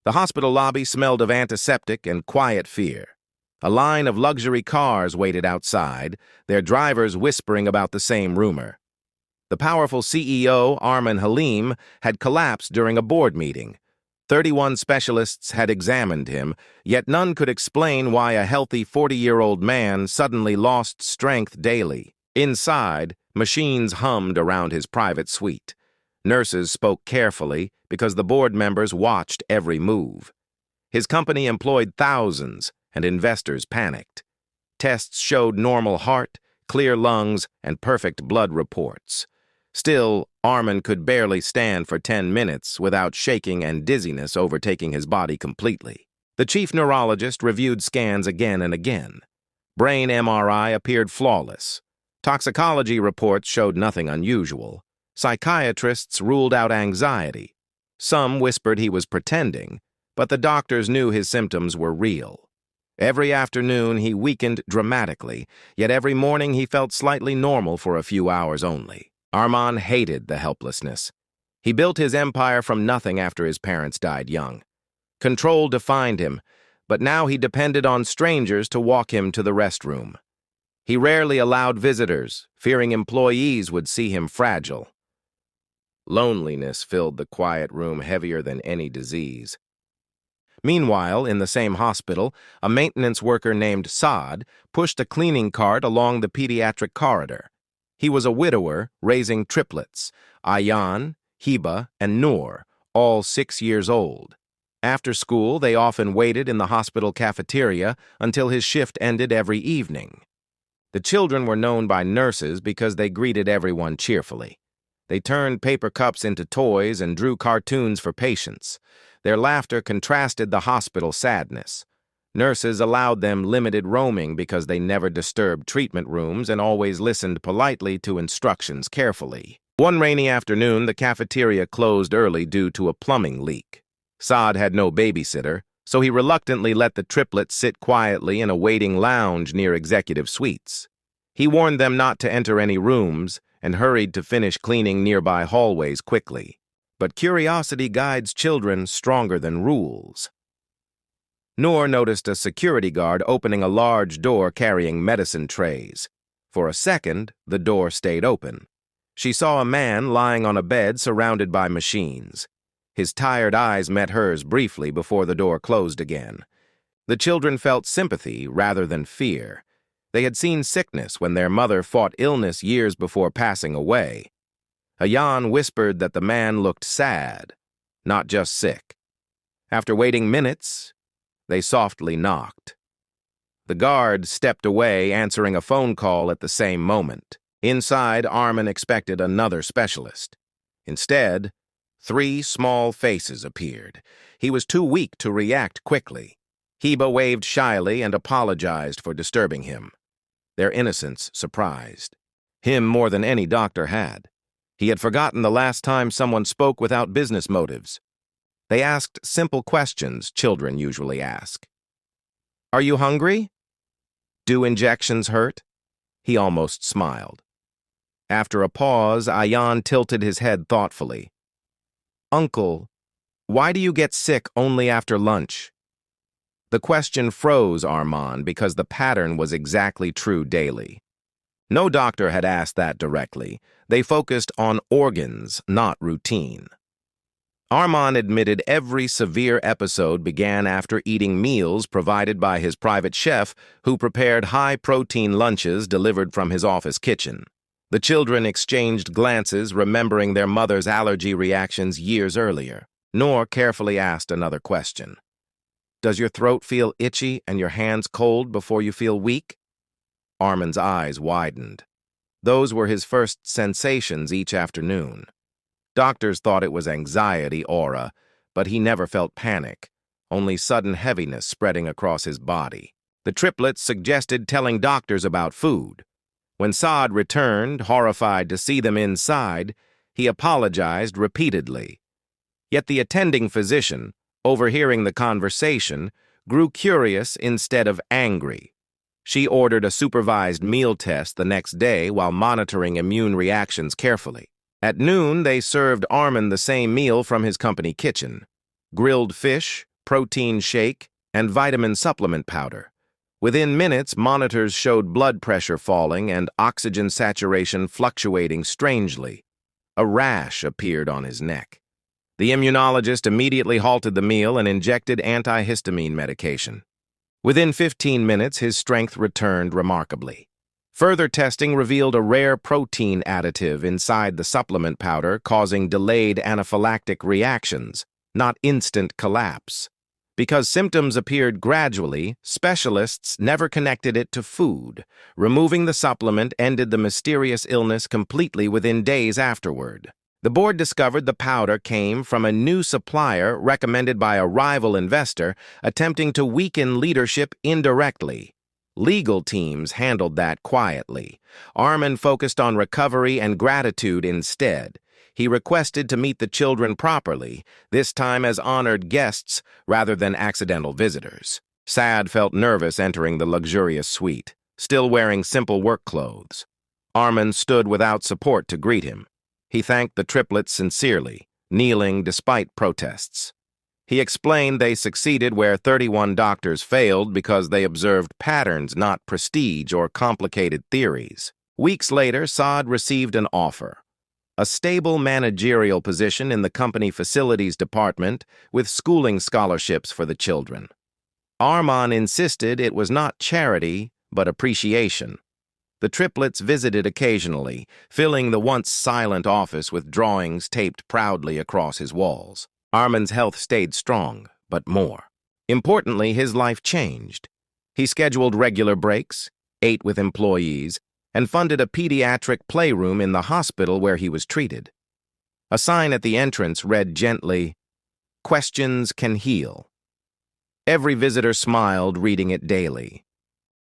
The hospital lobby smelled of antiseptic and quiet fear. A line of luxury cars waited outside, their drivers whispering about the same rumor. The powerful CEO, Arman Halim, had collapsed during a board meeting. 31 specialists had examined him, yet none could explain why a healthy 40-year-old man suddenly lost strength daily. Inside, machines hummed around his private suite. Nurses spoke carefully because the board members watched every move. His company employed thousands, and investors panicked. Tests showed normal heart, clear lungs, and perfect blood reports. Still, Arman could barely stand for 10 minutes without shaking and dizziness overtaking his body completely. The chief neurologist reviewed scans again and again. Brain MRI appeared flawless. Toxicology reports showed nothing unusual. Psychiatrists ruled out anxiety. Some whispered he was pretending, but the doctors knew his symptoms were real. Every afternoon he weakened dramatically, yet every morning he felt slightly normal for a few hours only. Arman hated the helplessness. He built his empire from nothing after his parents died young. Control defined him, but now he depended on strangers to walk him to the restroom. He rarely allowed visitors, fearing employees would see him fragile. Loneliness filled the quiet room heavier than any disease. Meanwhile, in the same hospital, a maintenance worker named Saad pushed a cleaning cart along the pediatric corridor. He was a widower raising triplets, Ayaan, Hiba, and Noor, all 6 years old. After school, they often waited in the hospital cafeteria until his shift ended every evening. The children were known by nurses because they greeted everyone cheerfully. They turned paper cups into toys and drew cartoons for patients. Their laughter contrasted the hospital sadness. Nurses allowed them limited roaming because they never disturbed treatment rooms and always listened politely to instructions carefully. One rainy afternoon, the cafeteria closed early due to a plumbing leak. Saad had no babysitter, so he reluctantly let the triplets sit quietly in a waiting lounge near executive suites. He warned them not to enter any rooms and hurried to finish cleaning nearby hallways quickly. But curiosity guides children stronger than rules. Noor noticed a security guard opening a large door carrying medicine trays. For a second, the door stayed open. She saw a man lying on a bed surrounded by machines. His tired eyes met hers briefly before the door closed again. The children felt sympathy rather than fear. They had seen sickness when their mother fought illness years before passing away. Ayaan whispered that the man looked sad, not just sick. After waiting minutes, they softly knocked. The guard stepped away, answering a phone call at the same moment. Inside, Arman expected another specialist. Instead, 3 small faces appeared. He was too weak to react quickly. Hiba waved shyly and apologized for disturbing him. Their innocence surprised him more than any doctor had. He had forgotten the last time someone spoke without business motives. They asked simple questions children usually ask. "Are you hungry? Do injections hurt?" He almost smiled. After a pause, Ayaan tilted his head thoughtfully. "Uncle, why do you get sick only after lunch?" The question froze Arman because the pattern was exactly true daily. No doctor had asked that directly. They focused on organs, not routine. Arman admitted every severe episode began after eating meals provided by his private chef, who prepared high-protein lunches delivered from his office kitchen. The children exchanged glances, remembering their mother's allergy reactions years earlier. Noor carefully asked another question. "Does your throat feel itchy and your hands cold before you feel weak?" Arman's eyes widened. Those were his first sensations each afternoon. Doctors thought it was anxiety aura, but he never felt panic, only sudden heaviness spreading across his body. The triplets suggested telling doctors about food. When Saad returned, horrified to see them inside, he apologized repeatedly. Yet the attending physician, overhearing the conversation, grew curious instead of angry. She ordered a supervised meal test the next day while monitoring immune reactions carefully. At noon, they served Arman the same meal from his company kitchen: grilled fish, protein shake, and vitamin supplement powder. Within minutes, monitors showed blood pressure falling and oxygen saturation fluctuating strangely. A rash appeared on his neck. The immunologist immediately halted the meal and injected antihistamine medication. Within 15 minutes, his strength returned remarkably. Further testing revealed a rare protein additive inside the supplement powder causing delayed anaphylactic reactions, not instant collapse. Because symptoms appeared gradually, specialists never connected it to food. Removing the supplement ended the mysterious illness completely within days afterward. The board discovered the powder came from a new supplier recommended by a rival investor attempting to weaken leadership indirectly. Legal teams handled that quietly. Armin focused on recovery and gratitude instead. He requested to meet the children properly, this time as honored guests rather than accidental visitors. Sad felt nervous entering the luxurious suite, still wearing simple work clothes. Armin stood without support to greet him. He thanked the triplets sincerely, kneeling despite protests. He explained they succeeded where 31 doctors failed because they observed patterns, not prestige or complicated theories. Weeks later, Saad received an offer. A stable managerial position in the company facilities department with schooling scholarships for the children. Arman insisted it was not charity, but appreciation. The triplets visited occasionally, filling the once silent office with drawings taped proudly across his walls. Arman's health stayed strong, but more. Importantly, his life changed. He scheduled regular breaks, ate with employees, and funded a pediatric playroom in the hospital where he was treated. A sign at the entrance read gently, "Questions can heal." Every visitor smiled reading it daily.